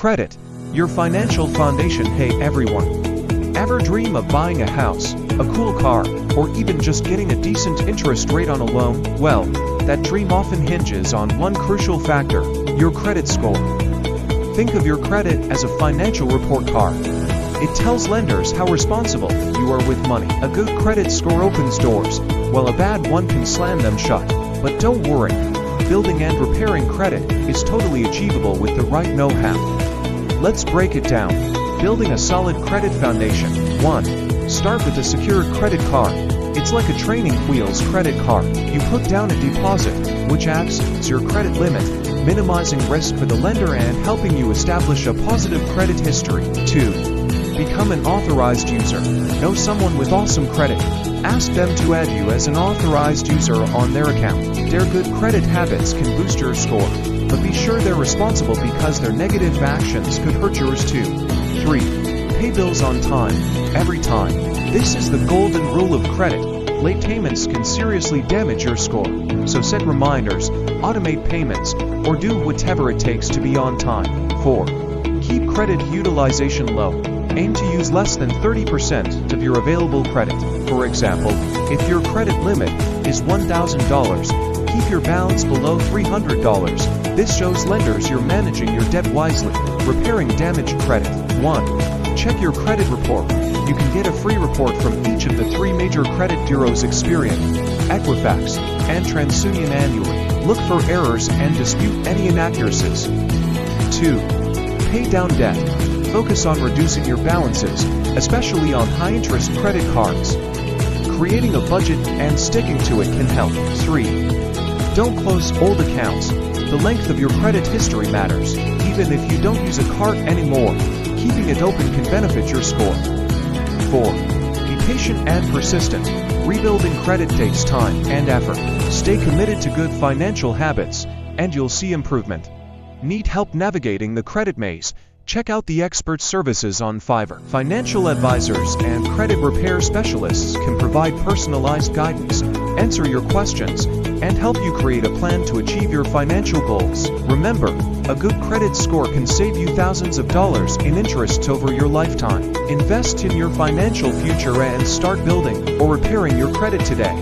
Credit, your financial foundation. Hey everyone. Ever dream of buying a house, a cool car, or even just getting a decent interest rate on a loan? Well, that dream often hinges on one crucial factor, your credit score. Think of your credit as a financial report card. It tells lenders how responsible you are with money. A good credit score opens doors, while a bad one can slam them shut. But don't worry, building and repairing credit is totally achievable with the right know-how. Let's break it down. Building a solid credit foundation. 1. Start with a secured credit card. It's like a training wheels credit card. You put down a deposit, which acts as your credit limit, minimizing risk for the lender and helping you establish a positive credit history. 2. Become an authorized user. Know someone with awesome credit. Ask them to add you as an authorized user on their account. Their good credit habits can boost your score, but be sure they're responsible because their negative actions could hurt yours too. 3. Pay bills on time, every time. This is the golden rule of credit. Late payments can seriously damage your score, so set reminders, automate payments, or do whatever it takes to be on time. 4. Keep credit utilization low. Aim to use less than 30% of your available credit. For example, if your credit limit is $1,000, keep your balance below $300. This shows lenders you're managing your debt wisely. Repairing damaged credit. 1. Check your credit report. You can get a free report from each of the 3 major credit bureaus: Experian, Equifax, and TransUnion annually. Look for errors and dispute any inaccuracies. 2. Pay down debt. Focus on reducing your balances, especially on high-interest credit cards. Creating a budget and sticking to it can help. 3. Don't close old accounts. The length of your credit history matters. Even if you don't use a card anymore, keeping it open can benefit your score. 4. Be patient and persistent. Rebuilding credit takes time and effort. Stay committed to good financial habits, and you'll see improvement. Need help navigating the credit maze? Check out the expert services on Fiverr. Financial advisors and credit repair specialists can provide personalized guidance, answer your questions, and help you create a plan to achieve your financial goals. Remember, a good credit score can save you thousands of dollars in interest over your lifetime. Invest in your financial future and start building or repairing your credit today.